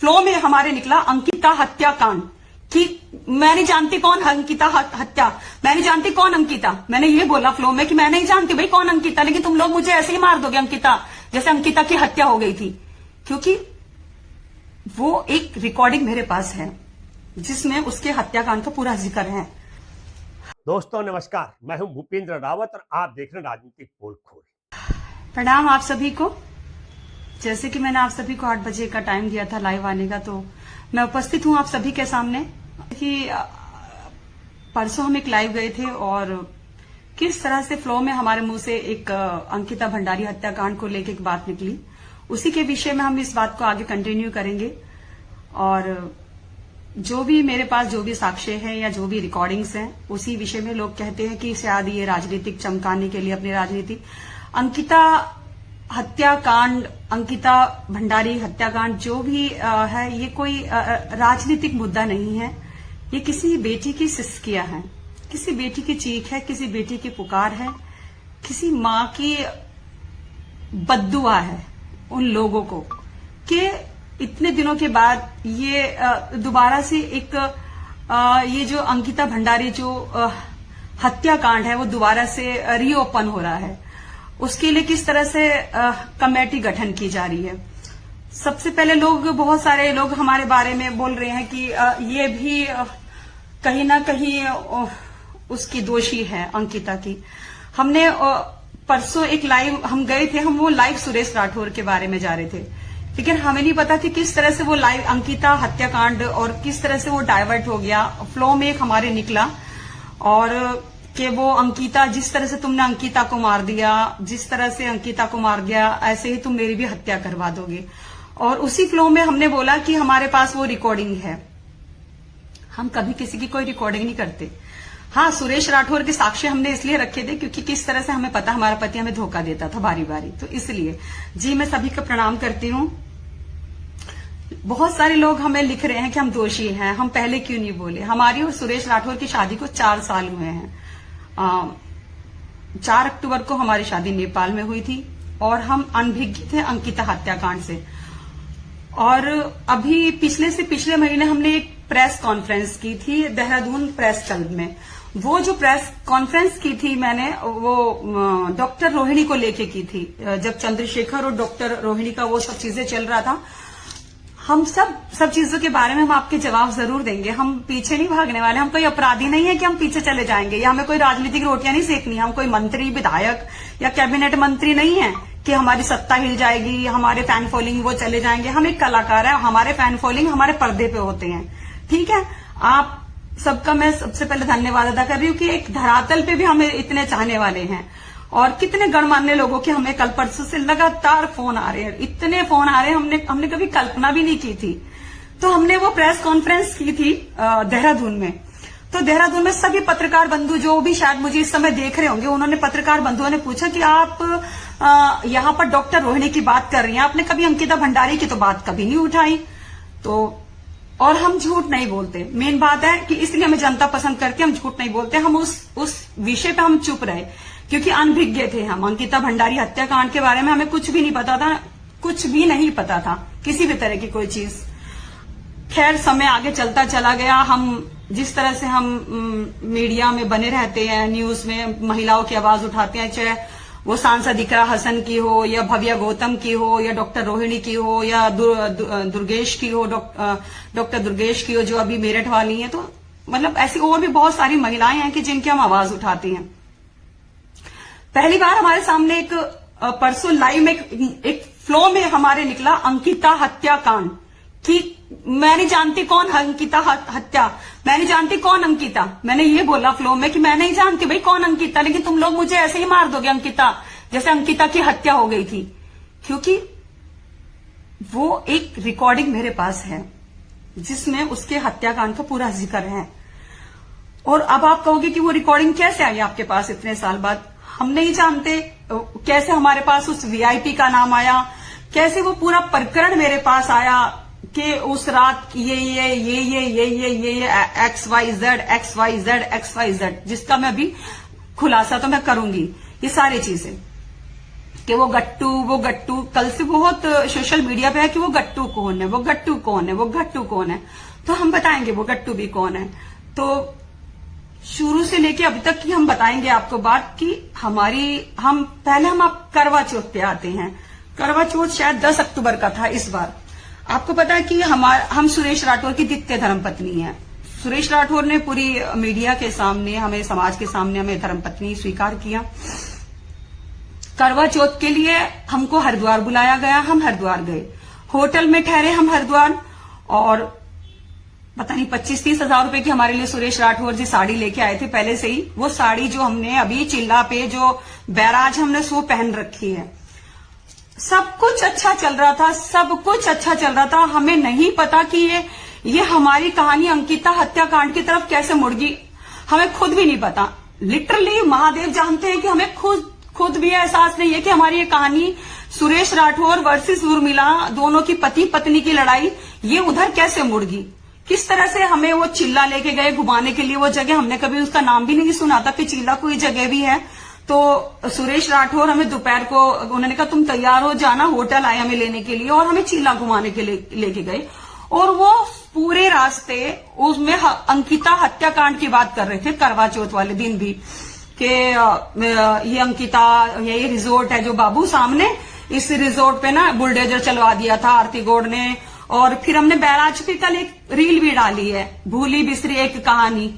Flow में हमारे निकला अंकिता हत्याकांड कि मैं नहीं जानती कौन अंकिता हत्या, मैं नहीं जानती कौन अंकिता। मैंने ये बोला फ्लो में कि मैं नहीं जानती भाई कौन अंकिता, लेकिन तुम लोग मुझे ऐसे ही मार दोगे अंकिता, जैसे अंकिता की हत्या हो गई थी। क्योंकि वो एक रिकॉर्डिंग मेरे पास है जिसमें उसके हत्याकांड का पूरा जिक्र है। दोस्तों नमस्कार, मैं हूं भूपेंद्र रावत और आप देख रहे हैं राजनीतिक पोल खोल। प्रणाम आप सभी को। जैसे कि मैंने आप सभी को 8 बजे का टाइम दिया था लाइव आने का, तो मैं उपस्थित हूं आप सभी के सामने कि परसों हम एक लाइव गए थे और किस तरह से फ्लो में हमारे मुंह से एक अंकिता भंडारी हत्याकांड को लेकर एक बात निकली, उसी के विषय में हम इस बात को आगे कंटिन्यू करेंगे। और जो भी मेरे पास जो भी साक्ष्य है या जो भी रिकॉर्डिंग्स हैं, उसी विषय में लोग कहते हैं कि शायद ये राजनीतिक चमकाने के लिए अपनी राजनीति अंकिता हत्याकांड, अंकिता भंडारी हत्याकांड जो भी है, ये कोई राजनीतिक मुद्दा नहीं है। ये किसी बेटी की सिस्कियां है, किसी बेटी की चीख है, किसी बेटी की पुकार है, किसी मां की बद्दुआ है उन लोगों को कि इतने दिनों के बाद ये दोबारा से एक ये जो अंकिता भंडारी जो हत्याकांड है वो दोबारा से रीओपन हो रहा है। उसके लिए किस तरह से कमेटी गठन की जा रही है। सबसे पहले बहुत सारे लोग हमारे बारे में बोल रहे हैं कि ये भी कहीं ना कहीं उसकी दोषी है अंकिता की। हमने परसों एक लाइव हम गए थे, हम वो लाइव सुरेश राठौर के बारे में जा रहे थे, लेकिन हमें नहीं पता कि किस तरह से वो लाइव अंकिता हत्याकांड और किस तरह से वो डाइवर्ट हो गया। फ्लो में एक हमारे निकला और कि वो अंकिता, जिस तरह से तुमने अंकिता को मार दिया, जिस तरह से अंकिता को मार दिया, ऐसे ही तुम मेरी भी हत्या करवा दोगे। और उसी फ्लो में हमने बोला कि हमारे पास वो रिकॉर्डिंग है। हम कभी किसी की कोई रिकॉर्डिंग नहीं करते। हाँ, सुरेश राठौर के साक्ष्य हमने इसलिए रखे थे क्योंकि किस तरह से हमें पता हमारा पति हमें धोखा देता था बारी बारी, तो इसलिए जी मैं सभी को प्रणाम करती हूँ। बहुत सारे लोग हमें लिख रहे हैं कि हम दोषी हैं, हम पहले क्यों नहीं बोले। हमारी और सुरेश राठौर की शादी को 4 साल हुए हैं। 4 अक्टूबर को हमारी शादी नेपाल में हुई थी और हम अनभिज्ञ थे अंकिता हत्याकांड से। और अभी पिछले महीने हमने एक प्रेस कॉन्फ्रेंस की थी देहरादून प्रेस क्लब में। वो जो प्रेस कॉन्फ्रेंस की थी मैंने, वो डॉक्टर रोहिणी को लेके की थी। जब चंद्रशेखर और डॉक्टर रोहिणी का वो सब चीजें चल रहा था, हम सब चीजों के बारे में हम आपके जवाब जरूर देंगे। हम पीछे नहीं भागने वाले, हम कोई अपराधी नहीं है कि हम पीछे चले जाएंगे, या हमें कोई राजनीतिक रोटियां नहीं सेकनी। हम कोई मंत्री, विधायक या कैबिनेट मंत्री नहीं है कि हमारी सत्ता हिल जाएगी, हमारे फैन फॉलोइंग वो चले जाएंगे। हम एक कलाकार है, हमारे फैन फॉलोइंग हमारे पर्दे पे होते हैं। ठीक है, आप सबका मैं सबसे पहले धन्यवाद अदा कर रही हूँ कि एक धरातल पे भी हमें इतने चाहने वाले हैं। और कितने गणमान्य लोगों के हमें कल परसों से लगातार फोन आ रहे हैं, इतने फोन आ रहे हैं, हमने कभी कल्पना भी नहीं की थी। तो हमने वो प्रेस कॉन्फ्रेंस की थी देहरादून में। तो देहरादून में सभी पत्रकार बंधु जो भी शायद मुझे इस समय देख रहे होंगे, उन्होंने पत्रकार बंधुओं ने पूछा कि आप यहाँ पर डॉक्टर रोहिणी की बात कर रही हैं, आपने कभी अंकिता भंडारी की तो बात कभी नहीं उठाई। तो और हम झूठ नहीं बोलते, मेन बात है कि इसलिए हमें जनता पसंद करती है, हम झूठ नहीं बोलते। हम उस विषय पे हम चुप रहे क्योंकि अनभिज्ञ थे हम। अंकिता भंडारी हत्याकांड के बारे में हमें कुछ भी नहीं पता था, कुछ भी नहीं पता था, किसी भी तरह की कोई चीज। खैर, समय आगे चलता चला गया। हम जिस तरह से हम मीडिया में बने रहते हैं, न्यूज में महिलाओं की आवाज उठाते हैं, चाहे वो सांसद इकरा हसन की हो या भव्या गौतम की हो या डॉक्टर रोहिणी की हो या दुर्गेश की हो, डॉक्टर दुर्गेश की हो जो अभी मेरठ वाली है। तो मतलब ऐसी और भी बहुत सारी महिलाएं हैं कि जिनकी हम आवाज उठाती हैं। पहली बार हमारे सामने एक परसों लाइव में एक फ्लो में हमारे निकला अंकिता हत्याकांड कि मैं नहीं जानती कौन अंकिता हत्या, मैं नहीं जानती कौन अंकिता। मैंने ये बोला फ्लो में कि मैं नहीं जानती भाई कौन अंकिता, लेकिन तुम लोग मुझे ऐसे ही मार दोगे अंकिता, जैसे अंकिता की हत्या हो गई थी। क्योंकि वो एक रिकॉर्डिंग मेरे पास है जिसमें उसके हत्याकांड का पूरा जिक्र है। और अब आप कहोगे कि वो रिकॉर्डिंग कैसे आई आपके पास इतने साल बाद। हम नहीं जानते कैसे हमारे पास उस वीआईपी का नाम आया, कैसे वो पूरा प्रकरण मेरे पास आया कि उस रात ये XYZ जिसका मैं अभी खुलासा तो मैं करूंगी, ये सारी चीजें। कि वो गट्टू कल से बहुत सोशल मीडिया पे है कि वो गट्टू कौन है, वो गट्टू कौन है, वो गट्टू कौन है। तो हम बताएंगे वो गट्टू भी कौन है। तो शुरू से लेके अभी तक की हम बताएंगे आपको बात कि हम पहले आप करवा चौथ पे आते हैं। करवा चौथ शायद 10 अक्टूबर का था इस बार। आपको पता है कि हम सुरेश राठौर की द्वितीय धर्मपत्नी है। सुरेश राठौर ने पूरी मीडिया के सामने, हमें समाज के सामने हमें धर्मपत्नी स्वीकार किया। करवा चौथ के लिए हमको हरिद्वार बुलाया गया, हम हरिद्वार गए, होटल में ठहरे हम हरिद्वार, और पता नहीं 25-30 हजार रुपए की हमारे लिए सुरेश राठौर जी साड़ी लेके आए थे पहले से ही। वो साड़ी जो हमने अभी चिल्ला पे जो बैराज हमने वो पहन रखी है। सब कुछ अच्छा चल रहा था, सब कुछ अच्छा चल रहा था। हमें नहीं पता कि ये हमारी कहानी अंकिता हत्याकांड की तरफ कैसे मुड़ गई, हमें खुद भी नहीं पता। लिटरली महादेव जानते हैं कि हमें खुद भी एहसास नहीं है कि हमारी ये कहानी सुरेश राठौर वर्सेस उर्मिला, दोनों की पति पत्नी की लड़ाई, ये उधर कैसे मुड़ गई। किस तरह से हमें वो चिल्ला लेके गए घुमाने के लिए, वो जगह हमने कभी उसका नाम भी नहीं सुना था कि चिल्ला कोई जगह भी है। तो सुरेश राठौर हमें दोपहर को उन्होंने कहा तुम तैयार हो जाना, होटल आए हमें लेने के लिए, और हमें चिल्ला घुमाने के लिए लेके गए। और वो पूरे रास्ते उसमें अंकिता हत्याकांड की बात कर रहे थे, करवा चौथ वाले दिन भी, कि ये अंकिता, ये रिजोर्ट है जो बाबू सामने, इस रिजोर्ट पे ना बुलडोजर चलवा दिया था आरती गौड़ ने। और फिर हमने बैराज पे कल एक रील भी डाली है, भूली बिसरी एक कहानी।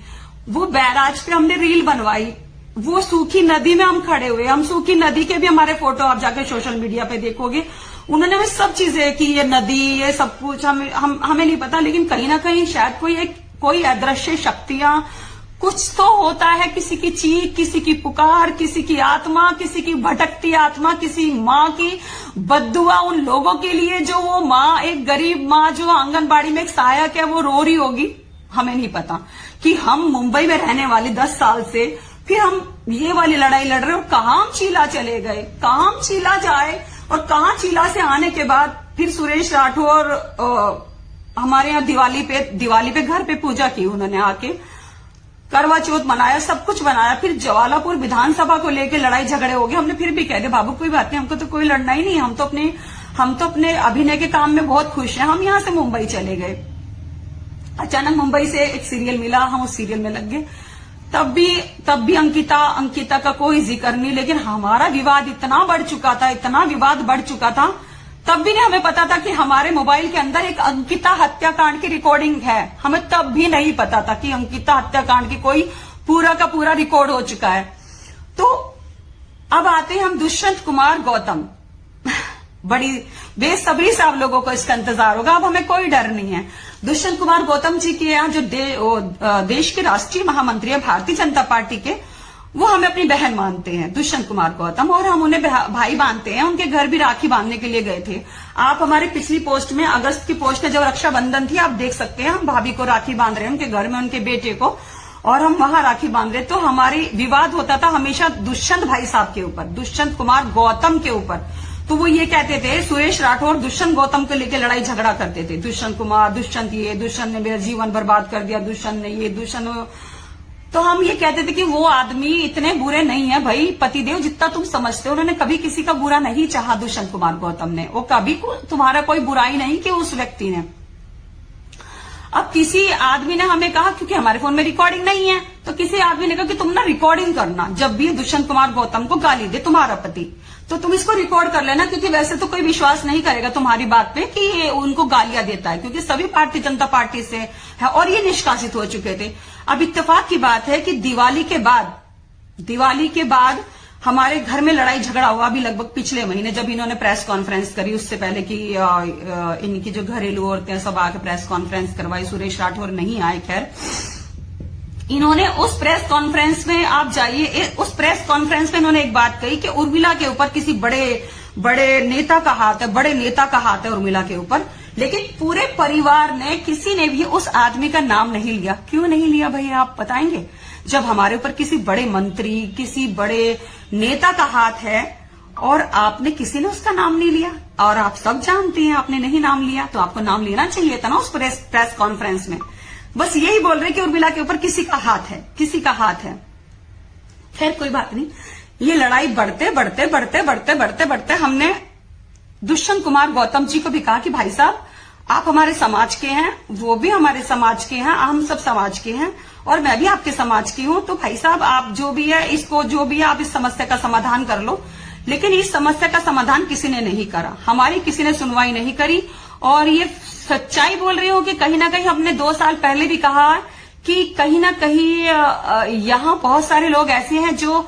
वो बैराज पे हमने रील बनवाई, वो सूखी नदी में हम खड़े हुए, हम सूखी नदी के भी हमारे फोटो आप जाके सोशल मीडिया पे देखोगे। उन्होंने हमें सब चीजें कि ये नदी, ये सब कुछ हमें नहीं पता, लेकिन कहीं ना कहीं शायद कोई अदृश्य शक्तियां, कुछ तो होता है, किसी की चीख, किसी की पुकार, किसी की आत्मा, किसी की भटकती आत्मा, किसी माँ की बद्दुआ उन लोगों के लिए जो वो माँ, एक गरीब माँ जो आंगनबाड़ी में एक सहायक है, वो रो रही होगी। हमें नहीं पता कि हम मुंबई में रहने वाले 10 साल से फिर हम ये वाली लड़ाई लड़ रहे, और कहाँ हम चीला चले गए, कहाँ हम चीला जाए, और कहाँ चीला से आने के बाद फिर सुरेश राठौर हमारे यहाँ दिवाली पे घर पे पूजा की उन्होंने आके, करवा चौथ मनाया, सब कुछ बनाया। फिर जवालापुर विधानसभा को लेकर लड़ाई झगड़े हो गए। हमने फिर भी कह दिया बाबू कोई बात नहीं, हमको तो कोई लड़ना ही नहीं, हम तो अपने अभिनय के काम में बहुत खुश हैं। हम यहां से मुंबई चले गए, अचानक मुंबई से एक सीरियल मिला, हम उस सीरियल में लग गए। तब भी अंकिता का कोई जिक्र नहीं, लेकिन हमारा विवाद इतना बढ़ चुका था, तब भी नहीं हमें पता था कि हमारे मोबाइल के अंदर एक अंकिता हत्याकांड की रिकॉर्डिंग है। हमें तब भी नहीं पता था कि अंकिता हत्याकांड की कोई पूरा का पूरा रिकॉर्ड हो चुका है। तो अब आते हैं हम दुष्यंत कुमार गौतम। बड़ी बेसब्री से आप लोगों को इसका इंतजार होगा, अब हमें कोई डर नहीं है। दुष्यंत कुमार गौतम जी के यहाँ जो देश के राष्ट्रीय महामंत्री है भारतीय जनता पार्टी के, वो हमें अपनी बहन मानते हैं, दुष्यंत कुमार गौतम, और हम उन्हें भाई मानते हैं। उनके घर भी राखी बांधने के लिए गए थे। आप हमारी पिछली पोस्ट में, अगस्त की पोस्ट में जब रक्षाबंधन थी, आप देख सकते हैं, हम भाभी को राखी बांध रहे हैं उनके घर में, उनके बेटे को, और हम वहां राखी बांध रहे। तो हमारी विवाद होता था हमेशा दुष्यंत भाई साहब के ऊपर, दुष्यंत कुमार गौतम के ऊपर। तो वो ये कहते थे, सुरेश राठौर दुष्यंत गौतम को लेकर लड़ाई झगड़ा करते थे, दुष्यंत कुमार, दुष्यंत ने मेरा जीवन बर्बाद कर दिया, दुष्यंत ने ये, दुष्यंत। तो हम ये कहते थे कि वो आदमी इतने बुरे नहीं है भाई, पतिदेव जितना तुम समझते हो, उन्होंने कभी किसी का बुरा नहीं चाहा। दुष्यंत कुमार गौतम ने, वो कभी तुम्हारा कोई बुराई नहीं कि उस व्यक्ति ने। अब किसी आदमी ने हमें कहा, क्योंकि हमारे फोन में रिकॉर्डिंग नहीं है, तो किसी आदमी ने कहा कि तुम ना रिकॉर्डिंग करना, जब भी दुष्यंत कुमार गौतम को गाली दे तुम्हारा पति, तो तुम इसको रिकॉर्ड कर लेना, क्योंकि वैसे तो कोई विश्वास नहीं करेगा तुम्हारी बात पे कि उनको गालियां देता है, क्योंकि सभी भारतीय जनता पार्टी से है और ये निष्कासित हो चुके थे। अब इत्तेफाक की बात है कि दिवाली के बाद हमारे घर में लड़ाई झगड़ा हुआ भी लगभग पिछले महीने, जब इन्होंने प्रेस कॉन्फ्रेंस करी, उससे पहले कि इनकी जो घरेलू औरतें सब आके प्रेस कॉन्फ्रेंस करवाई। सुरेश राठौर नहीं आए, खैर इन्होंने उस प्रेस कॉन्फ्रेंस में, आप जाइए, उस प्रेस कॉन्फ्रेंस में इन्होंने एक बात कही कि उर्मिला के ऊपर किसी बड़े नेता का हाथ है उर्मिला के ऊपर। लेकिन पूरे परिवार ने, किसी ने भी उस आदमी का नाम नहीं लिया। क्यों नहीं लिया भैया, आप बताएंगे? जब हमारे ऊपर किसी बड़े मंत्री, किसी बड़े नेता का हाथ है और आपने, किसी ने उसका नाम नहीं लिया, और आप सब जानते हैं आपने नहीं नाम लिया, तो आपको नाम लेना चाहिए था ना उस प्रेस कॉन्फ्रेंस में। बस यही बोल रहे कि उर्मिला के ऊपर किसी का हाथ है। खैर कोई बात नहीं, ये लड़ाई बढ़ते बढ़ते बढ़ते बढ़ते बढ़ते बढ़ते हमने दुष्यंत कुमार गौतम जी को भी कहा कि भाई साहब आप हमारे समाज के हैं, वो भी हमारे समाज के हैं, हम सब समाज के हैं और मैं भी आपके समाज की हूं, तो भाई साहब आप जो भी है इसको जो भी है आप इस समस्या का समाधान कर लो। लेकिन इस समस्या का समाधान किसी ने नहीं करा, हमारी किसी ने सुनवाई नहीं करी। और ये सच्चाई बोल रही हूं कि कहीं ना कहीं हमने 2 साल पहले भी कहा कि कहीं ना कहीं यहाँ बहुत सारे लोग ऐसे हैं जो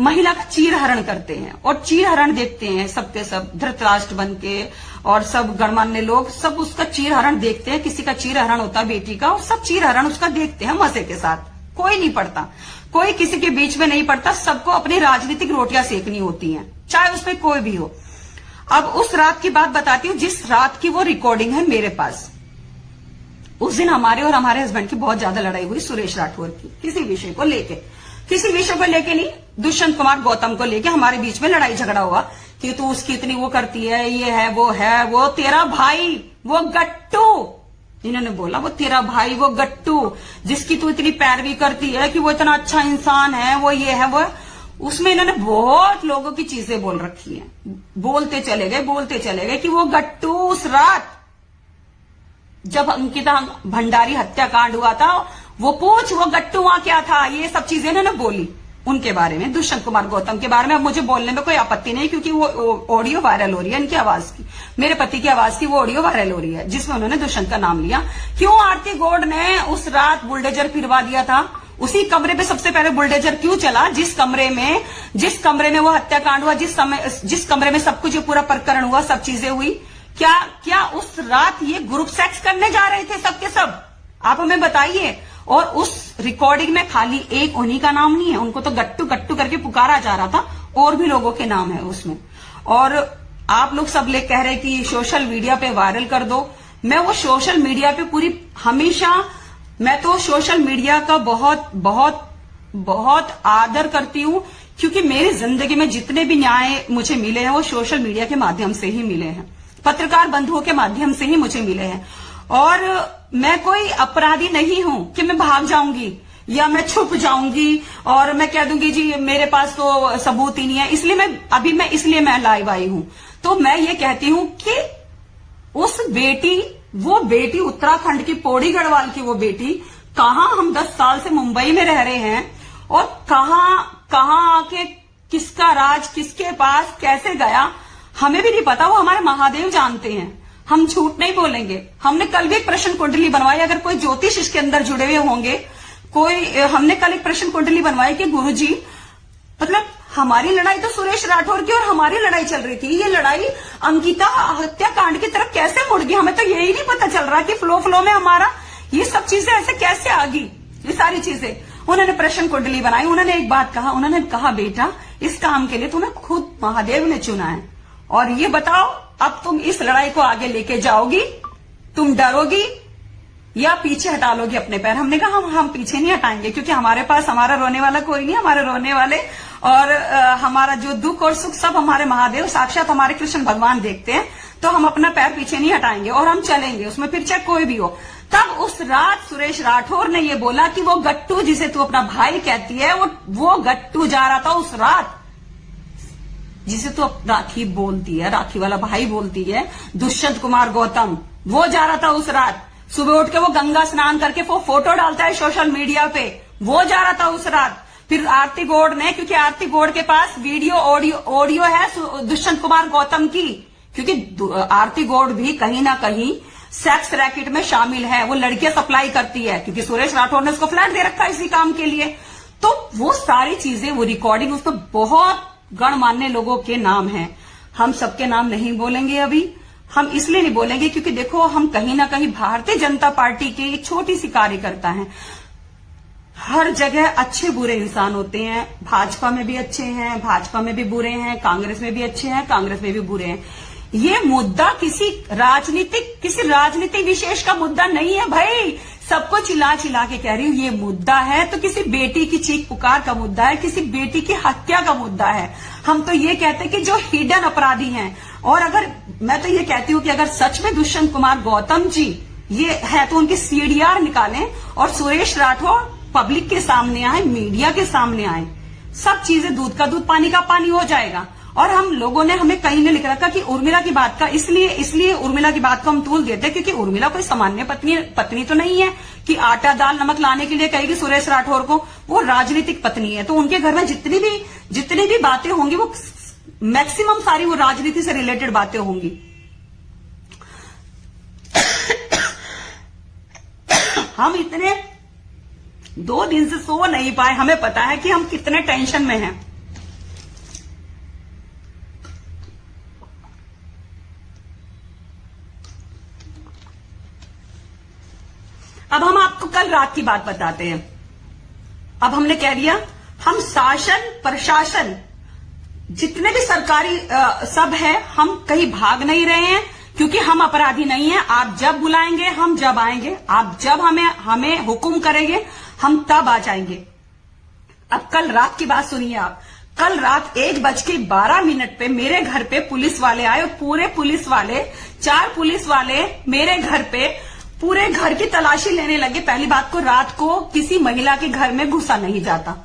महिला का चीरहरण करते हैं और चीरहरण देखते हैं, सबके सब धृतराष्ट्र बन के और सब गणमान्य लोग सब उसका चीरहरण देखते हैं। किसी का चीरहरण होता है बेटी का और सब चीरहरण उसका देखते हैं मजे के साथ। कोई नहीं पड़ता, कोई किसी के बीच में नहीं पड़ता, सबको अपनी राजनीतिक रोटियां सेकनी होती हैं, चाहे उसमें कोई भी हो। अब उस रात की बात बताती हूँ जिस रात की वो रिकॉर्डिंग है मेरे पास। उस दिन हमारे और हमारे हस्बैंड की बहुत ज्यादा लड़ाई हुई सुरेश राठौर की, किसी विषय को लेके नहीं, दुष्यंत कुमार गौतम को लेके हमारे बीच में लड़ाई झगड़ा हुआ कि तू उसकी इतनी वो करती है, ये है वो तेरा भाई वो गट्टू, इन्होंने बोला वो तेरा भाई वो गट्टू जिसकी तू इतनी पैरवी करती है कि वो इतना अच्छा इंसान है, वो ये है वो। उसमें इन्होंने बहुत लोगों की चीजें बोल रखी हैं, बोलते चले गए कि वो गट्टू उस रात जब अंकिता भंडारी हत्याकांड हुआ था वो गट्टू वहां क्या था, ये सब चीजें इन्होंने बोली उनके बारे में, दुष्यंत कुमार गौतम के बारे में। अब मुझे बोलने में कोई आपत्ति नहीं क्योंकि वो ऑडियो वायरल हो रही है, इनकी आवाज की, मेरे पति की आवाज की वो ऑडियो वायरल हो रही है जिसमें उन्होंने दुष्यंत का नाम लिया। क्यों आरती गौड़ ने उस रात बुलडोजर फिरवा दिया था? उसी कमरे पे सबसे पहले बुलडोजर क्यों चला जिस कमरे में वो हत्याकांड हुआ, जिस कमरे में सब कुछ ये पूरा प्रकरण हुआ, सब चीजें हुई? क्या उस रात ये ग्रुप सेक्स करने जा रहे थे सबके सब? आप हमें बताइए। और उस रिकॉर्डिंग में खाली एक उन्हीं का नाम नहीं है, उनको तो गट्टू गट्टू करके पुकारा जा रहा था, और भी लोगों के नाम है उसमें। और आप लोग सब लोग कह रहे कि सोशल मीडिया पे वायरल कर दो। मैं वो सोशल मीडिया पे मैं तो सोशल मीडिया का बहुत बहुत बहुत आदर करती हूं क्योंकि मेरी जिंदगी में जितने भी न्याय मुझे मिले हैं वो सोशल मीडिया के माध्यम से ही मिले हैं, पत्रकार बंधुओं के माध्यम से ही मुझे मिले हैं। और मैं कोई अपराधी नहीं हूं कि मैं भाग जाऊंगी या मैं छुप जाऊंगी और मैं कह दूंगी जी मेरे पास तो सबूत ही नहीं है, इसलिए मैं लाइव आई हूं। तो मैं ये कहती हूं कि वो बेटी उत्तराखंड की पौड़ी गढ़वाल की वो बेटी, कहां हम 10 साल से मुंबई में रह रहे हैं और कहां आके किसका राज किसके पास कैसे गया हमें भी नहीं पता, वो हमारे महादेव जानते हैं। हम झूठ नहीं बोलेंगे। हमने कल भी एक प्रश्न कुंडली बनवाई, अगर कोई ज्योतिष इसके अंदर जुड़े हुए होंगे, हमने कल एक प्रश्न कुंडली बनवाई कि गुरुजी मतलब हमारी लड़ाई तो सुरेश राठौर की और हमारी लड़ाई चल रही थी, ये लड़ाई अंकिता हत्याकांड की तरफ कैसे मुड़ गई? हमें तो यही नहीं पता चल रहा कि फ्लो में हमारा ये सब चीजें ऐसे कैसे आ गई, ये सारी चीजें। उन्होंने प्रश्न कुंडली बनाई, उन्होंने एक बात कहा, उन्होंने कहा बेटा इस काम के लिए तुम्हें खुद महादेव ने चुना है और ये बताओ अब तुम इस लड़ाई को आगे लेके जाओगी, तुम डरोगी या पीछे हटा लोगी अपने पैर? हमने कहा हम पीछे नहीं हटाएंगे क्योंकि हमारे पास हमारा रोने वाला कोई नहीं, हमारे रोने वाले और हमारा जो दुख और सुख सब हमारे महादेव साक्षात हमारे कृष्ण भगवान देखते हैं। तो हम अपना पैर पीछे नहीं हटाएंगे और हम चलेंगे उसमें, फिर चाहे कोई भी हो। तब उस रात सुरेश राठौर ने ये बोला कि वो गट्टू जिसे तू अपना भाई कहती है वो गट्टू जा रहा था उस रात, जिसे तू राखी बोलती है, राखी वाला भाई बोलती है, दुष्यंत कुमार गौतम, वो जा रहा था उस रात। सुबह उठ के वो गंगा स्नान करके वो फोटो डालता है सोशल मीडिया पे, वो जा रहा था उस रात। फिर आरती गौड़ ने, क्योंकि आरती गौड़ के पास वीडियो ऑडियो है दुष्यंत कुमार गौतम की, क्योंकि आरती गौड़ भी कहीं ना कहीं सेक्स रैकेट में शामिल है, वो लड़कियां सप्लाई करती है क्योंकि सुरेश राठौर ने उसको फ्लैट दे रखा है इसी काम के लिए। तो वो सारी चीजें, वो रिकॉर्डिंग, उसमें बहुत गणमान्य लोगों के नाम हैं। हम सबके नाम नहीं बोलेंगे अभी, हम इसलिए नहीं बोलेंगे क्योंकि देखो हम कहीं ना कहीं भारतीय जनता पार्टी के एक छोटी सी कार्यकर्ता हैं। हर जगह अच्छे बुरे इंसान होते हैं, भाजपा में भी अच्छे हैं, भाजपा में भी बुरे हैं, कांग्रेस में भी अच्छे हैं, कांग्रेस में भी बुरे हैं। ये मुद्दा किसी राजनीतिक विशेष का मुद्दा नहीं है भाई, सबको चिल्ला के कह रही हूं, ये मुद्दा है तो किसी बेटी की चीख पुकार का मुद्दा है, किसी बेटी की हत्या का मुद्दा है। हम तो ये कहते हैं कि जो हिडन अपराधी हैं, और अगर मैं तो ये कहती हूं कि अगर सच में दुष्यंत कुमार गौतम जी ये है तो उनकी सीडीआर निकालें और सुरेश राठौर पब्लिक के सामने आए, मीडिया के सामने आए, सब चीजें दूध का दूध पानी का पानी हो जाएगा। और हम लोगों ने, हमें कहीं ने लिख रखा कि उर्मिला की बात का, इसलिए उर्मिला की बात को हम तूल देते हैं क्योंकि उर्मिला कोई सामान्य पत्नी तो नहीं है कि आटा दाल नमक लाने के लिए कहेगी सुरेश राठौर को। वो राजनीतिक पत्नी है, तो उनके घर में जितनी भी बातें होंगी वो मैक्सिमम सारी वो राजनीति से रिलेटेड बातें होंगी। हम इतने 2 दिन से सो नहीं पाए, हमें पता है कि हम कितने टेंशन में हैं। अब हम आपको कल रात की बात बताते हैं। अब हमने कह दिया, हम शासन प्रशासन जितने भी सरकारी सब है, हम कहीं भाग नहीं रहे हैं क्योंकि हम अपराधी नहीं हैं। आप जब बुलाएंगे हम जब आएंगे, आप जब हमें हुक्म करेंगे हम तब आ जाएंगे। अब कल रात की बात सुनिए आप। कल रात 1:12 पे मेरे घर पे पुलिस वाले आए और पूरे पुलिस वाले 4 पुलिस वाले मेरे घर पे पूरे घर की तलाशी लेने लगे। पहली बात को, रात को किसी महिला के घर में घुसा नहीं जाता,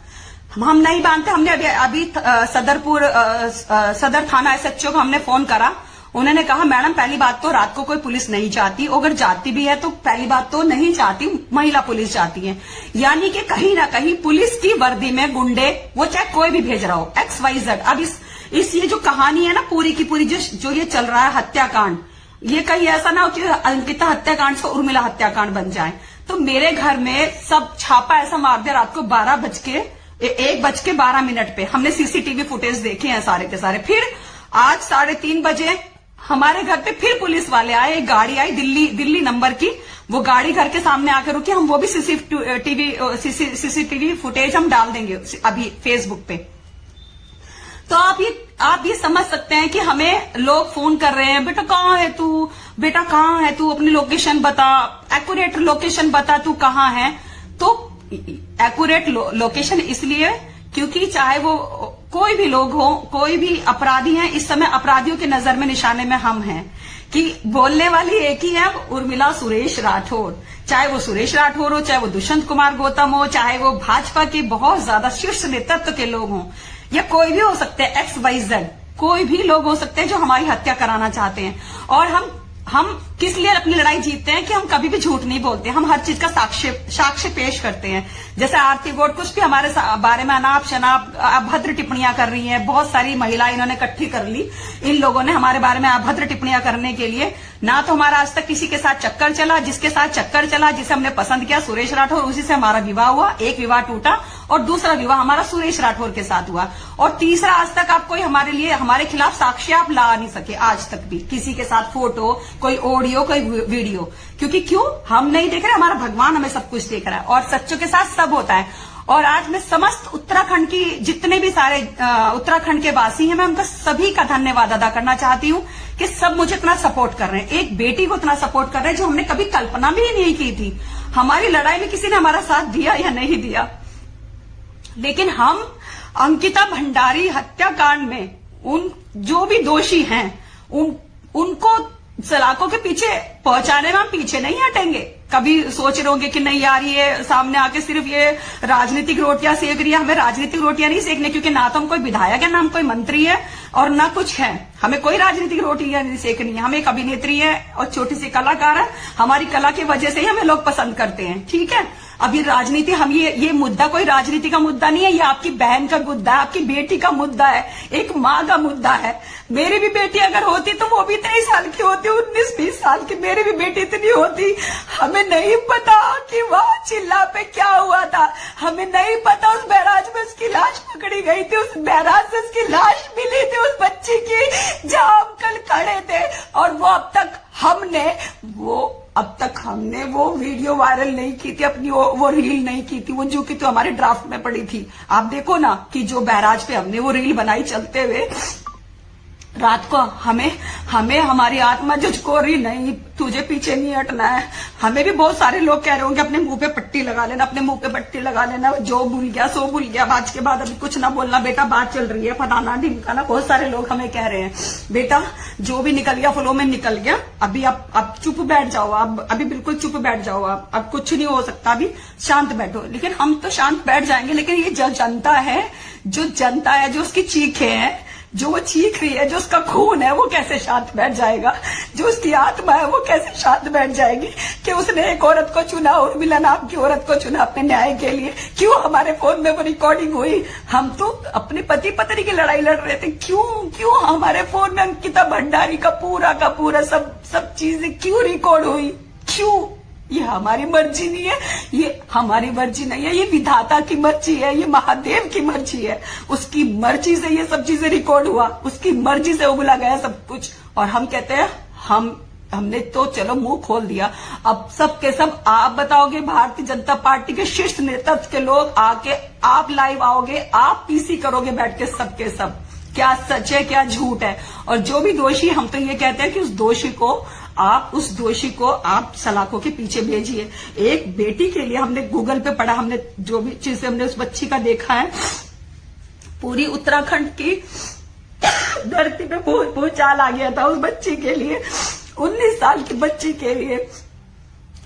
हम नहीं मानते। हमने अभी सदर थाना SHO को हमने फोन करा। उन्होंने कहा मैडम पहली बात तो रात को कोई पुलिस नहीं जाती, अगर जाती भी है तो पहली बात तो नहीं जाती, महिला पुलिस जाती है। यानी कि कहीं ना कहीं पुलिस की वर्दी में गुंडे, वो चाहे कोई भी भेज रहा हो, XYZ। अब इस ये जो कहानी है ना पूरी की पूरी, जो ये चल रहा है हत्याकांड, ये कहीं ऐसा ना हो कि अंकिता हत्याकांड से उर्मिला हत्याकांड बन जाए। तो मेरे घर में सब छापा ऐसा मार दिया रात को 1:12 पे। हमने CCTV फुटेज देखे हैं सारे के सारे। फिर आज 3:30 बजे हमारे घर पे फिर पुलिस वाले आए, एक गाड़ी आई दिल्ली नंबर की, वो गाड़ी घर के सामने आकर रुकी। हम वो भी CCTV फुटेज हम डाल देंगे अभी फेसबुक पे। तो आप ये समझ सकते हैं कि हमें लोग फोन कर रहे हैं, बेटा कहाँ है तू, बेटा कहाँ है तू, अपनी लोकेशन बता, एक्यूरेट लोकेशन बता, तू कहाँ है। तो एक्यूरेट लोकेशन इसलिए क्योंकि चाहे वो कोई भी लोग हो, कोई भी अपराधी हैं, इस समय अपराधियों के नजर में निशाने में हम हैं कि बोलने वाली एक ही है, उर्मिला सुरेश राठौर। चाहे वो सुरेश राठौर हो, चाहे वो दुष्यंत कुमार गौतम हो, चाहे वो भाजपा के बहुत ज्यादा शीर्ष नेतृत्व के लोग हों, या कोई भी हो सकते हैं, XYZ कोई भी लोग हो सकते हैं जो हमारी हत्या कराना चाहते हैं। और हम किस लिए अपनी लड़ाई जीतते हैं कि हम कभी भी झूठ नहीं बोलते, हम हर चीज का साक्ष्य पेश करते हैं। जैसे आरती गौड़ कुछ भी हमारे बारे में अनाप शनाप अभद्र टिप्पणियां कर रही हैं, बहुत सारी महिलाएं इन्होंने इकट्ठी कर ली, इन लोगों ने हमारे बारे में अभद्र टिप्पणियां करने के लिए। ना तो हमारा आज तक किसी के साथ चक्कर चला, जिसके साथ चक्कर चला, जिसे हमने पसंद किया सुरेश राठौर, उसी से हमारा विवाह हुआ। एक विवाह टूटा और दूसरा विवाह हमारा सुरेश राठौर के साथ हुआ। और तीसरा, आज तक आप कोई हमारे खिलाफ साक्ष्य आप ला नहीं सके आज तक भी, किसी के साथ फोटो, कोई ऑडियो, कोई वीडियो। क्योंकि क्यों हम नहीं देख रहे, हमारा भगवान हमें सब कुछ देख रहा है और सच्चों के साथ सब होता है। और आज मैं समस्त उत्तराखंड की जितने भी सारे उत्तराखंड के वासी हैं, मैं उनका सभी का धन्यवाद अदा करना चाहती हूँ कि सब मुझे इतना सपोर्ट कर रहे हैं, एक बेटी को इतना सपोर्ट कर रहे हैं जो हमने कभी कल्पना भी नहीं की थी। हमारी लड़ाई में किसी ने हमारा साथ दिया या नहीं दिया, लेकिन हम अंकिता भंडारी हत्याकांड में उन जो भी दोषी हैं उनको सलाखों के पीछे पहुंचाने में हम पीछे नहीं हटेंगे। कभी सोच रहे होंगे कि नहीं यार ये सामने आके सिर्फ ये राजनीतिक रोटियां सेक रही है, हमें राजनीतिक रोटियां नहीं सेकने, क्योंकि ना तो हम कोई विधायक है, ना हम कोई मंत्री है और ना कुछ है, हमें कोई राजनीतिक रोटियां नहीं सेकनी है। हम एक अभिनेत्री है और छोटी सी कलाकार है, हमारी कला की वजह से ही हमें लोग पसंद करते हैं, ठीक है। अब ये राजनीति, हम ये मुद्दा कोई राजनीति का मुद्दा नहीं है, ये आपकी बहन का मुद्दा है, आपकी बेटी का मुद्दा है, एक माँ का मुद्दा है। मेरी भी बेटी अगर होती तो वो भी 23 साल की होती, 19-20 साल की मेरी भी बेटी इतनी होती। हमें नहीं पता कि वहां चिल्ला पे क्या हुआ था, हमें नहीं पता उस बैराज में उसकी लाश पकड़ी गई थी, उस बैराज से उसकी लाश मिली थी उस बच्ची की, जहां हम कल खड़े थे। और वो अब तक हमने वो वीडियो वायरल नहीं की थी, अपनी वो रील नहीं की थी, वो जो कि तो हमारे ड्राफ्ट में पड़ी थी। आप देखो ना कि जो बैराज पे हमने वो रील बनाई चलते हुए, रात को हमें हमें हमारी आत्मा जुझको रही नहीं, तुझे पीछे नहीं हटना है। हमें भी बहुत सारे लोग कह रहे होंगे अपने मुंह पे पट्टी लगा लेना, अपने मुंह पे पट्टी लगा लेना, जो भूल गया सो भूल गया, आज के बाद अभी कुछ ना बोलना बेटा, बात चल रही है फलाना ढिमकाना। बहुत सारे लोग हमें कह रहे हैं बेटा जो भी निकल गया फ्लो में निकल गया, अभी आप चुप बैठ जाओ, आप अभी बिल्कुल चुप बैठ जाओ, आप अब कुछ नहीं हो सकता, अभी शांत बैठो। लेकिन हम तो शांत बैठ जाएंगे, लेकिन ये जो जनता है जो उसकी चीखें हैं, जो वो चीख रही है, जो उसका खून है, वो कैसे शांत बैठ जाएगा? जो उसकी आत्मा है वो कैसे शांत बैठ जाएगी कि उसने एक औरत को चुना, उर्मिला नाम की औरत को चुना अपने न्याय के लिए? क्यों हमारे फोन में वो रिकॉर्डिंग हुई? हम तो अपने पति पत्नी की लड़ाई लड़ रहे थे, क्यों हमारे फोन में अंकिता भंडारी का पूरा सब चीजें क्यों रिकॉर्ड हुई? क्यों? ये हमारी मर्जी नहीं है, ये हमारी मर्जी नहीं है, ये विधाता की मर्जी है, ये महादेव की मर्जी है। उसकी मर्जी से ये सब चीजें रिकॉर्ड हुआ, उसकी मर्जी से उगला गया सब कुछ। और हम कहते हैं हमने तो चलो मुंह खोल दिया, अब सब के सब आप बताओगे, भारतीय जनता पार्टी के शीर्ष नेतृत्व के लोग आके आप लाइव आओगे, आप पीसी करोगे बैठ के सबके सब, क्या सच है क्या झूठ है। और जो भी दोषी, हम तो ये कहते हैं कि उस दोषी को आप सलाखों के पीछे भेजिए। एक बेटी के लिए हमने गूगल पे पढ़ा, हमने जो भी चीजें हमने उस बच्ची का देखा है, पूरी उत्तराखंड की धरती पे भूचाल आ गया था उस बच्ची के लिए, 19 साल की बच्ची के लिए।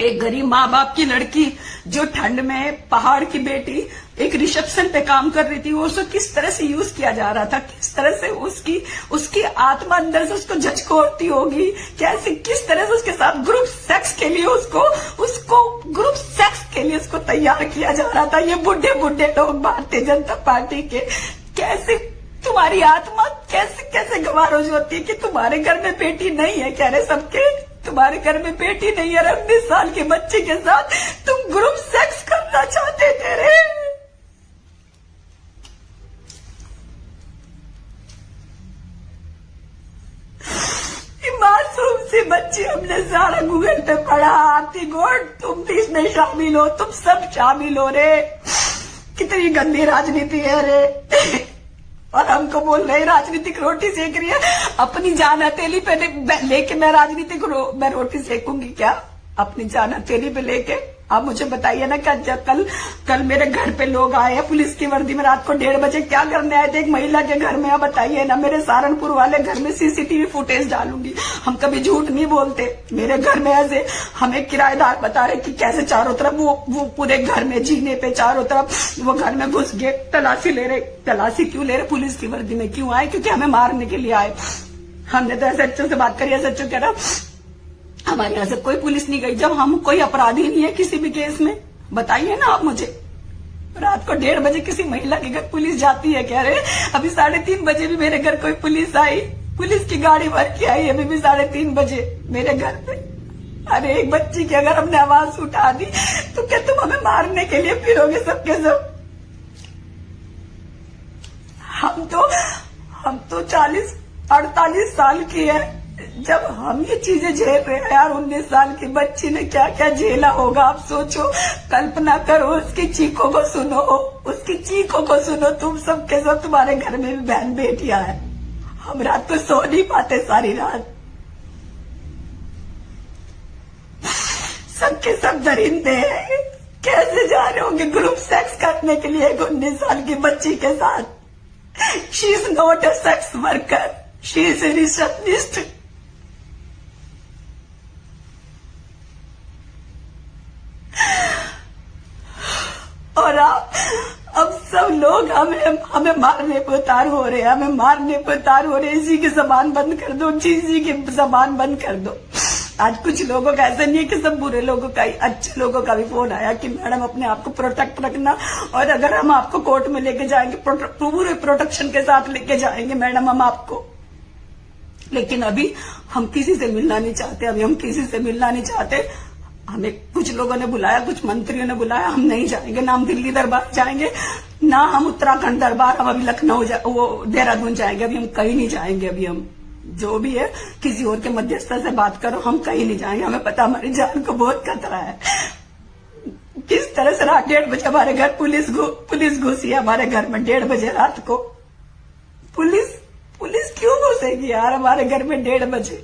एक गरीब माँ बाप की लड़की जो ठंड में, पहाड़ की बेटी, एक रिसेप्शन पे काम कर रही थी, उसको किस तरह से यूज किया जा रहा था, किस तरह से उसकी आत्मा अंदर से उसको झचकोरती होगी, कैसे किस तरह से उसके साथ ग्रुप सेक्स के लिए उसको तैयार किया जा रहा था। ये बुढ़े लोग भारतीय जनता पार्टी के, कैसे तुम्हारी आत्मा कैसे गवारोज होती है कि तुम्हारे घर में बेटी नहीं है? कह रहे सबके तुम्हारे घर में बेटी नहीं है, 19 साल के बच्चे के साथ तुम ग्रुप सेक्स करना चाहते थे रे। मासूम सी बच्ची, हमने सारा गूगल पे पढ़ा, आरती गोड तुम भी इसमें शामिल हो, तुम सब शामिल हो रे। कितनी गंदी राजनीति है रे। और हमको बोल रहे राजनीतिक रोटी सेक रही है, अपनी जान हथेली पे लेके मैं मैं रोटी सेकूंगी क्या? अपनी जान हथेली पे लेके? आप मुझे बताइए ना, क्या कल मेरे घर पे लोग आए हैं पुलिस की वर्दी में, रात को 1:30 बजे क्या करने आए थे एक महिला के घर में? आप बताइए ना। मेरे सहारनपुर वाले घर में सीसीटीवी फुटेज डालूंगी, हम कभी झूठ नहीं बोलते। मेरे घर में ऐसे हमें किराएदार बता रहे कि कैसे चारों तरफ वो पूरे घर में जीने पे चारों तरफ वो घर में घुस गए, तलाशी ले रहे। तलाशी क्यों ले रहे? पुलिस की वर्दी में क्यों आए? क्योंकि हमें मारने के लिए आए। हमने तो ऐसे अच्छे से बात करी है, सच्चो कह रहा हमारे यहाँ से कोई पुलिस नहीं गई, जब हम कोई अपराधी नहीं है किसी भी केस में। बताइए ना आप मुझे। रात को 1:30 बजे किसी महिला के घर पुलिस जाती है? कह रहे अभी 3:30 बजे भी मेरे घर कोई पुलिस आई, पुलिस की गाड़ी भर के आई, अभी भी 3:30 बजे मेरे घर पे। अरे एक बच्ची की अगर हमने आवाज उठा दी तो क्या तुम हमें मारने के लिए फिरोगे सबके सब? हम तो 40-48 साल की है, जब हम ये चीजें झेल रहे हैं यार, 19 साल की बच्ची ने क्या क्या झेला होगा आप सोचो, कल्पना करो। उसकी चीखों को सुनो, तुम सबके सब, तुम्हारे घर में भी बहन बेटियां हैं। हम रात को सो नहीं पाते सारी रात, सबके सब दरिंदे हैं। कैसे जा रहे होंगे ग्रुप सेक्स करने के लिए 19 साल की बच्ची के साथ? She is not a sex worker, she is a receptionist. और अब सब लोग हमें मारने पे उतार हो रहे हैं, इसी की जबान बंद कर दो, इसी की जबान बंद कर दो। आज कुछ लोगों का ऐसा नहीं है कि सब बुरे लोगों का ही, अच्छे लोगों का भी फोन आया कि मैडम अपने आप को प्रोटेक्ट रखना, और अगर हम आपको कोर्ट में लेके जाएंगे पूरे प्रोटेक्शन के साथ लेके जाएंगे मैडम हम आपको। लेकिन अभी हम किसी से मिलना नहीं चाहते, हमें कुछ लोगों ने बुलाया, कुछ मंत्रियों ने बुलाया, हम नहीं जाएंगे, ना हम दिल्ली दरबार जाएंगे, ना हम उत्तराखंड दरबार, हम अभी लखनऊ देहरादून जाएंगे, अभी हम कहीं नहीं जाएंगे। अभी हम जो भी है किसी और के मध्यस्थता से बात करो, हम कहीं नहीं जाएंगे। हमें पता हमारी जान को बहुत खतरा है। किस तरह से रात 1:30 बजे हमारे घर पुलिस घुसी है हमारे घर में, 1:30 बजे रात को पुलिस क्यों घुसेगी यार हमारे घर में 1:30 बजे?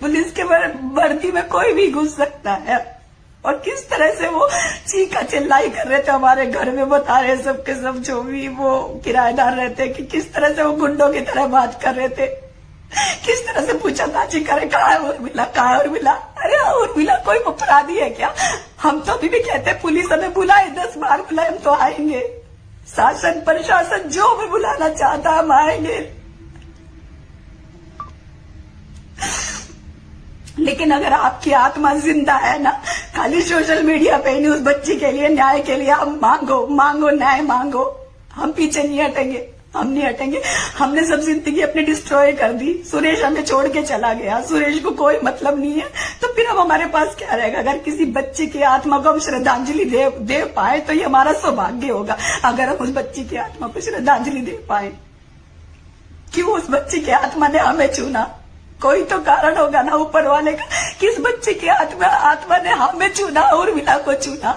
पुलिस के वर्दी में कोई भी घुस सकता है। और किस तरह से वो चीखा चिल्लाई कर रहे थे हमारे घर में, बता रहे सब के सब जो भी वो किराएदार रहते कि किस तरह से वो गुंडों की तरह बात कर रहे थे, किस तरह से पूछताछी करे, कहाँ है उर्मिला, कहाँ है उर्मिला? अरे उर्मिला कोई अपराधी है क्या? हम तो अभी भी कहते हैं पुलिस हमें बुलाए, 10 बार बुलाए, हम तो आएंगे। शासन प्रशासन जो भी बुलाना चाहता हम आएंगे। लेकिन अगर आपकी आत्मा जिंदा है ना, खाली सोशल मीडिया पे ही नहीं, उस बच्ची के लिए न्याय के लिए हम मांगो न्याय मांगो। हम पीछे नहीं हटेंगे, हम नहीं हटेंगे। हमने सब जिंदगी अपनी डिस्ट्रॉय कर दी। सुरेश हमें छोड़ के चला गया, सुरेश को कोई मतलब नहीं है, तो फिर अब हमारे पास क्या रहेगा? अगर किसी बच्ची की आत्मा को हम श्रद्धांजलि दे पाए तो ये हमारा सौभाग्य होगा। अगर हम उस बच्ची की आत्मा को श्रद्धांजलि दे पाए, क्यों उस बच्ची की आत्मा ने हमें चुना? कोई तो कारण होगा ना ऊपर वाले का, किस बच्चे की आत्मा ने हमें चुना, उर्मिला को चुना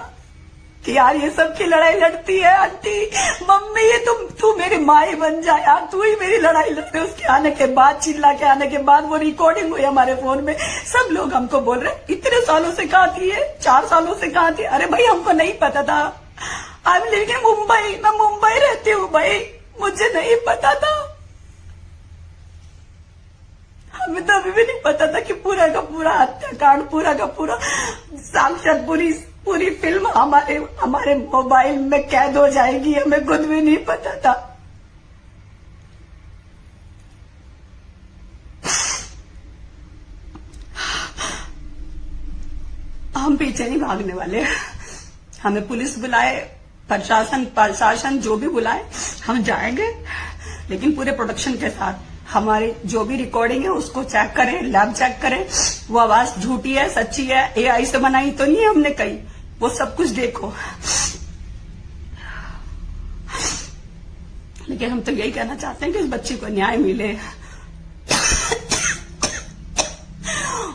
कि यार ये सब की लड़ाई लड़ती है आंटी, मम्मी, ये तू मेरी माँ ही बन जा यार, तू ही मेरी लड़ाई लड़ते। उसके आने के बाद, चिल्ला के आने के बाद वो रिकॉर्डिंग हुई हमारे फोन में, सब लोग हमको बोल रहे इतने सालों से कहाँ थी है, 4 सालों से कहाँ थी? अरे भाई हमको नहीं पता था। I am living in Mumbai, मैं मुंबई रहती हूँ भाई, मुझे नहीं पता था। हमें तो अभी भी नहीं पता था कि पूरा का पूरा हत्याकांड, पूरा का पूरा साक्षात पूरी फिल्म हमारे मोबाइल में कैद हो जाएगी। हमें खुद भी नहीं पता था। हम पीछे नहीं भागने वाले। हमें पुलिस बुलाए, प्रशासन जो भी बुलाए, हम जाएंगे, लेकिन पूरे प्रोटेक्शन के साथ। हमारी जो भी रिकॉर्डिंग है उसको चेक करें, लैब चेक करें, वो आवाज झूठी है सच्ची है, AI से बनाई तो नहीं है हमने कही, वो सब कुछ देखो। लेकिन हम तो यही कहना चाहते हैं कि उस बच्ची को न्याय मिले।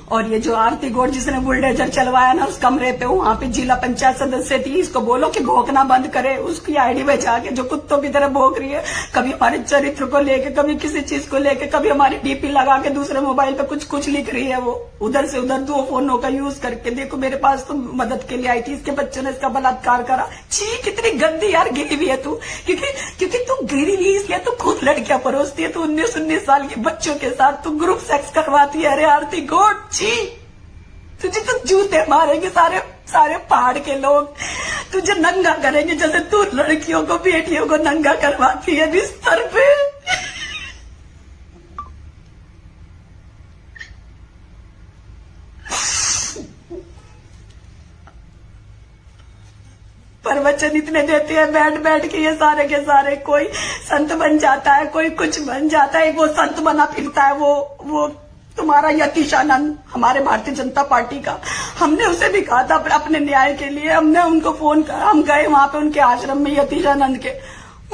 और ये जो आरती गौड़ जिसने बुलडोजर चलवाया ना उस कमरे पे, वहां पे जिला पंचायत सदस्य थी, इसको बोलो कि भौंकना बंद करे। उसकी आईडी में जाके जो कुत्तों की तरह भौंक रही है, कभी हमारे चरित्र को लेके, कभी किसी चीज को लेके, कभी हमारी डीपी लगा के दूसरे मोबाइल पे कुछ लिख रही है। वो उधर से उधर 2 फोनों का यूज करके, देखो मेरे पास तो मदद के लिए आई थी, इसके बच्चों ने इसका बलात्कार करा। छी, कितनी गंदी यार गिरी हुई है तू। क्योंकि तू गिरी हुई इसलिए तू खुद लड़कियां परोसती है, तू 19 साल के बच्चों के साथ तू ग्रुप सेक्स करवाती है। अरे आरती गौड़, तुझे तो जूते मारेंगे सारे पहाड़ के लोग, तुझे नंगा करेंगे जैसे तू लड़कियों को, बेटियों को नंगा करवाती है बिस्तर पे। प्रवचन इतने देते हैं बैठ के, ये सारे के सारे, कोई संत बन जाता है, कोई कुछ बन जाता है, वो संत बना फिरता है, वो तुम्हारा यतीशानंद, हमारे भारतीय जनता पार्टी का। हमने उसे भी कहा था अपने न्याय के लिए, हमने उनको फोन करा, हम गए वहां पे उनके आश्रम में यतीशानंद के।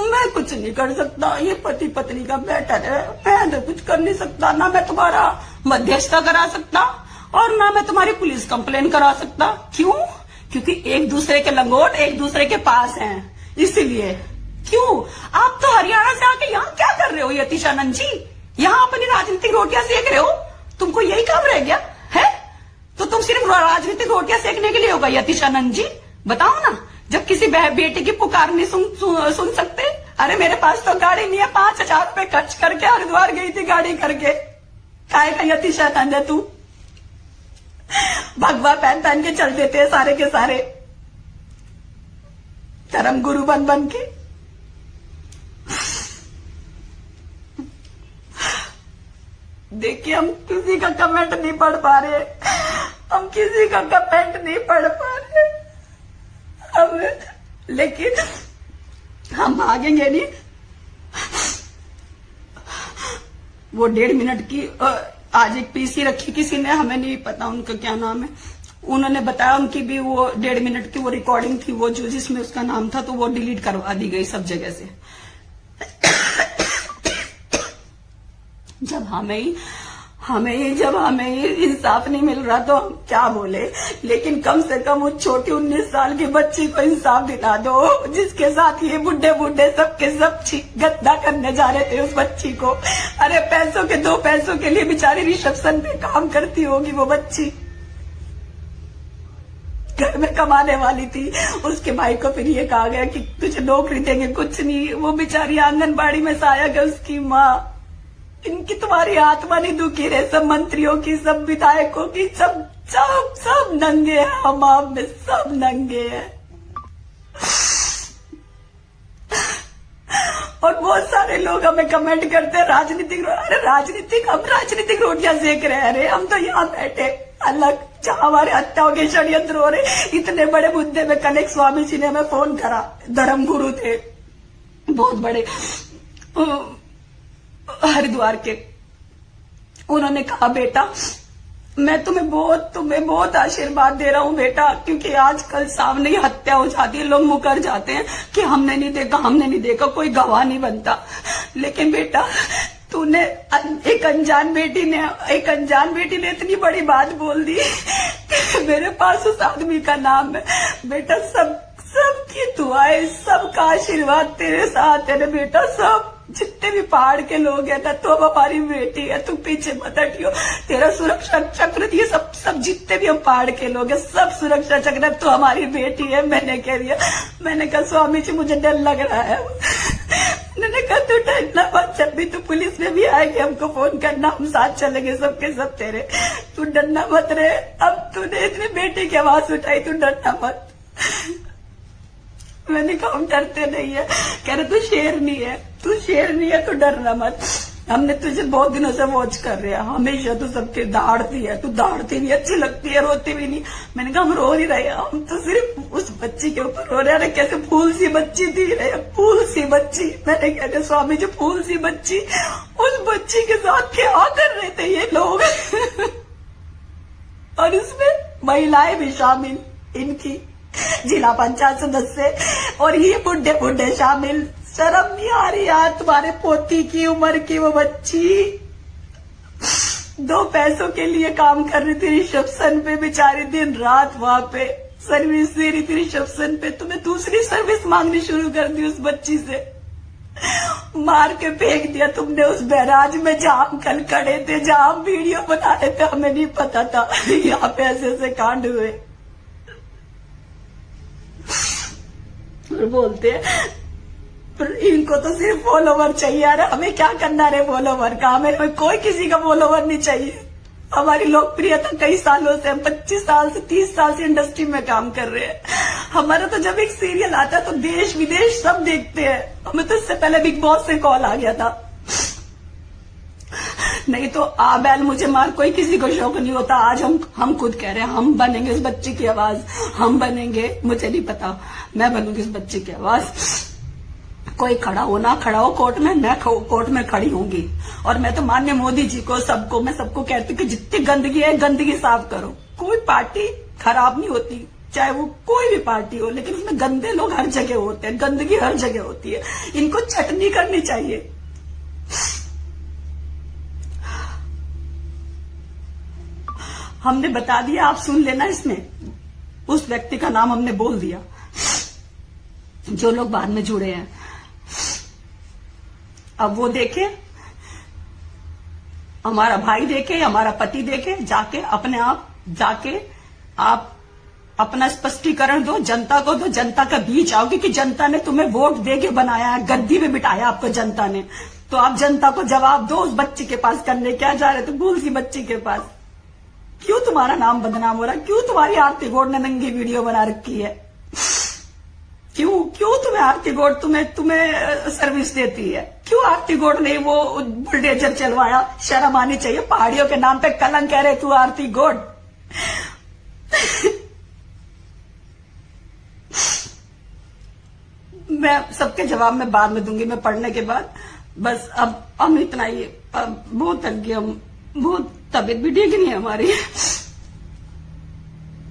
मैं कुछ नहीं कर सकता, ये पति पत्नी का मैटर है, मैं तो कुछ कर नहीं सकता, ना मैं तुम्हारा मध्यस्थता करा सकता और ना मैं तुम्हारी पुलिस कंप्लेन करा सकता। क्यों? क्योंकि एक दूसरे के लंगोट एक दूसरे के पास हैं, इसीलिए। क्यों? आप तो हरियाणा से आके यहाँ क्या कर रहे हो यतीशानंद जी? यहाँ अपनी राजनीतिक रोटियां सेक रहे हो, तुमको यही काम रह गया है? तो तुम सिर्फ राजनीतिक रोटियां सेकने के लिए होगा यतीशानंद जी? बताओ ना, जब किसी बेटे की पुकार नहीं सुन सकते। अरे मेरे पास तो गाड़ी नहीं है, 5,000 रुपए खर्च करके हरिद्वार गई थी गाड़ी करके। काय का यतीशानंद है तू? भगवा पहन के चल देते हैं सारे के सारे, धर्म गुरु बन के। देखिए, हम किसी का कमेंट नहीं पढ़ पा रहे, हम किसी का कमेंट नहीं पढ़ पा रहे हम, लेकिन हम भागेंगे नहीं। वो 1.5 मिनट की आज एक पीसी रखी किसी ने, हमें नहीं पता उनका क्या नाम है, उन्होंने बताया उनकी भी वो 1.5 मिनट की वो रिकॉर्डिंग थी, वो जो जिसमें उसका नाम था, तो वो डिलीट करवा दी गई सब जगह से। जब जब हमें ये इंसाफ नहीं मिल रहा तो हम क्या बोले, लेकिन कम से कम उस छोटी 19 साल की बच्ची को इंसाफ दिला दो, जिसके साथ ये बुढ़े बुढ़े सबके सब गद्दा करने जा रहे थे उस बच्ची को। अरे पैसों के 2 पैसों के लिए बेचारी रिसेप्शन पे काम करती होगी वो बच्ची, घर में कमाने वाली थी। उसके भाई को फिर ये कहा गया कि तुझे नौकरी देंगे, कुछ नहीं। वो बेचारी आंगनबाड़ी में साया गया उसकी माँ। इनकी तुम्हारी आत्मा नहीं दुखी रहे, सब मंत्रियों की, सब विधायकों की, सब सब सब नंगे हैं, हम आप में सब नंगे हैं। और बहुत सारे लोग हमें कमेंट करते हैं राजनीतिक, अरे हम राजनीतिक रोटियां सेक रहे हैं। अरे हम तो यहाँ बैठे अलग, जहां हमारे हत्याओं के षड्यंत्र हो रहे, इतने बड़े मुद्दे में कल एक स्वामी जी ने हमें फोन करा, धर्मगुरु थे बहुत बड़े हरिद्वार के। उन्होंने कहा बेटा मैं तुम्हें बहुत आशीर्वाद दे रहा हूं बेटा, क्योंकि आजकल सामने ही हत्या हो जाती है, लोग मुकर जाते हैं कि हमने नहीं देखा, कोई गवाह नहीं बनता। लेकिन बेटा तूने एक अनजान बेटी ने इतनी बड़ी बात बोल दी। मेरे पास उस आदमी का नाम है बेटा, सबकी दुआएं, सबका आशीर्वाद तेरे साथ है ना बेटा। सब जितने भी पहाड़ के लोग हैं ना, तो हमारी बेटी है, तू पीछे मत हटियो। तेरा सुरक्षा चक्र, ये सब जितने भी हम पहाड़ के लोग हैं, सब सुरक्षा चक्र, तो हमारी बेटी है। मैंने कह दिया, मैंने कहा स्वामी जी मुझे डर लग रहा है। मैंने कहा तू डरना मत, जब भी तू पुलिस में भी आएगी हमको फोन करना, हम साथ चलेंगे सबके सब तेरे, तू डरना मत रे। अब तूने इतनी बेटी की आवाज उठाई, तू डरना मत। मैंने कहा हम डरते नहीं है। कह रहे तू शेरनी है, तू डरना मत। हमने तुझे बहुत दिनों से वॉच कर रहे हैं, हमेशा तू सबके दहाड़ती है, तू दहाड़ती नहीं, अच्छी लगती है, रोती भी नहीं। मैंने कहा हम रो नहीं रहे, हम तो सिर्फ उस बच्ची के ऊपर रो रहे हैं। कैसे फूल सी बच्ची थी रे, फूल सी बच्ची। मैंने कहते स्वामी जी फूल सी बच्ची, उस बच्ची के साथ क्या कर रहे थे ये लोग। और इसमें महिलाएं भी शामिल, इनकी जिला पंचायत सदस्य और ये बुढ़े शामिल। शर्म नहीं आ रही यार, तुम्हारे पोती की उम्र की वो बच्ची 2 पैसों के लिए काम कर रही थी रिसेप्शन पे, बेचारी दिन रात वहां पे सर्विस दे रही थी रिसेप्शन पे। तुम्हें दूसरी सर्विस मांगनी शुरू कर दी उस बच्ची से, मार के फेंक दिया तुमने उस बैराज में जहां हम कल खड़े थे, जहां हम वीडियो बना रहे थे। हमें नहीं पता था यहाँ पे ऐसे कांड हुए। बोलते हैं इनको तो सिर्फ फॉलोवर चाहिए। यार हमें क्या करना रे फॉलोवर का, हमें कोई किसी का फॉलोवर नहीं चाहिए। हमारी लोकप्रियता कई सालों से, हम 25 साल से 30 साल से इंडस्ट्री में काम कर रहे हैं। हमारा तो जब एक सीरियल आता है तो देश विदेश सब देखते हैं। हमें तो इससे पहले बिग बॉस से कॉल आ गया था, नहीं तो आ बैल मुझे मार, कोई किसी को शौक नहीं होता। आज हम खुद कह रहे हैं हम बनेंगे इस बच्ची की आवाज, हम बनेंगे। मुझे नहीं पता, मैं बनूंगी इस बच्ची की आवाज। कोई खड़ा हो ना खड़ा हो कोर्ट में, मैं कोर्ट में खड़ी होंगी। और मैं तो माननीय मोदी जी को, मैं सबको कहती हूँ कि जितनी गंदगी है गंदगी साफ करो। कोई पार्टी खराब नहीं होती, चाहे वो कोई भी पार्टी हो, लेकिन उसमें गंदे लोग हर जगह होते हैं, गंदगी हर जगह होती है। इनको छटनी करनी चाहिए। हमने बता दिया, आप सुन लेना। इसमें उस व्यक्ति का नाम हमने बोल दिया, जो लोग बाद में जुड़े हैं। अब वो देखे, हमारा भाई देखे, हमारा पति देखे, जाके अपने आप जाके आप अपना स्पष्टीकरण दो, जनता को दो, जनता का बीच आओ, क्योंकि जनता ने तुम्हें वोट देके बनाया है, गद्दी में बिठाया आपको जनता ने। तो आप जनता को जवाब दो। उस बच्ची के पास करने क्या जा रहे थे, भूल सी बच्ची के पास? क्यों तुम्हारा नाम बदनाम हो रहा है? क्यों तुम्हारी आरती गौड़ ने नंगी वीडियो बना रखी है? क्यों तुम्हें आरती गौड़ तुम्हें सर्विस देती है? क्यों आरती गौड़ ने वो बुलडोजर चलवाया? शर्म आनी चाहिए। पहाड़ियों के नाम पे कलंक कह रहे तू आरती गौड़। मैं सबके जवाब में बाद में दूंगी, मैं पढ़ने के बाद। बस अब हम इतना ही, अब बहुत थक गए हम, बहुत तबीयत भी ठीक नहीं है हमारी,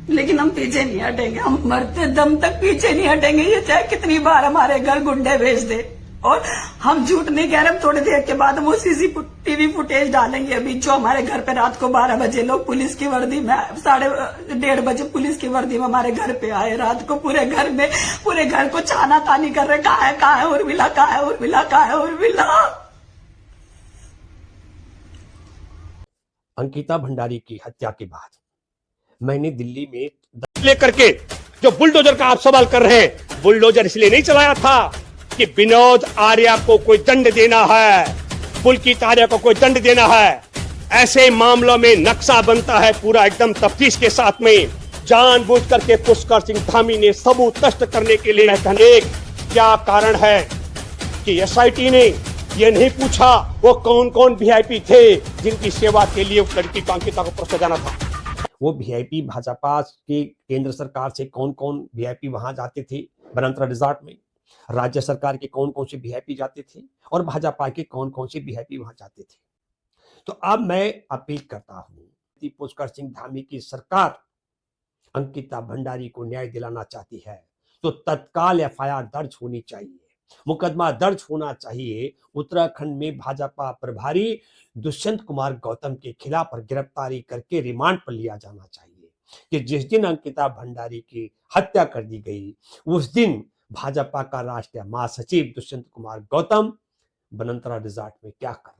लेकिन हम पीछे नहीं हटेंगे। हम मरते दम तक पीछे नहीं हटेंगे। ये चाहे कितनी बार हमारे घर गुंडे भेज दे, और हम झूठ नहीं कह रहे, हम थोड़ी देर के बाद हम वो सीसीटीवी फुटेज डालेंगे। अभी जो हमारे घर पे रात को 12 बजे लोग पुलिस की वर्दी में, 1:30 बजे पुलिस की वर्दी में हमारे घर पे आए, रात को पूरे घर को छाना तानी कर रहे, कहाँ है उर्मिला, कहाँ है उर्मिला, कहाँ है उर्मिला। अंकिता भंडारी की हत्या के बाद मैंने दिल्ली में लेकर के जो बुलडोजर का आप सवाल कर रहे हैं, बुलडोजर इसलिए नहीं चलाया था कि विनोद आर्या को कोई दंड देना है, पुलकित आर्या को कोई दंड देना है। ऐसे मामलों में नक्शा बनता है पूरा एकदम तफ्तीश के साथ में। जानबूझ करके पुष्कर सिंह धामी ने सबूत नष्ट करने के लिए क्या कारण है कि एसआईटी ने ये नहीं पूछा वो कौन कौन वीआईपी थे जिनकी सेवा के लिए उस लड़की को अंकिता को परोसा जाना था। वो वीआईपी भाजपा के केंद्र सरकार से कौन कौन वीआईपी वहां जाते थे बनंतरा रिजॉर्ट में, राज्य सरकार के कौन कौन से वीआईपी जाते थे और भाजपा के कौन कौन से वीआईपी वहां जाते थे। तो अब मैं अपील करता हूं, पुष्कर सिंह धामी की सरकार अंकिता भंडारी को न्याय दिलाना चाहती है तो तत्काल एफआईआर दर्ज होनी चाहिए, मुकदमा दर्ज होना चाहिए। उत्तराखंड में भाजपा प्रभारी दुष्यंत कुमार गौतम के खिलाफ गिरफ्तारी करके रिमांड पर लिया जाना चाहिए कि जिस दिन अंकिता भंडारी की हत्या कर दी गई उस दिन भाजपा का राष्ट्रीय महासचिव दुष्यंत कुमार गौतम बनंतरा रिजॉर्ट में क्या कर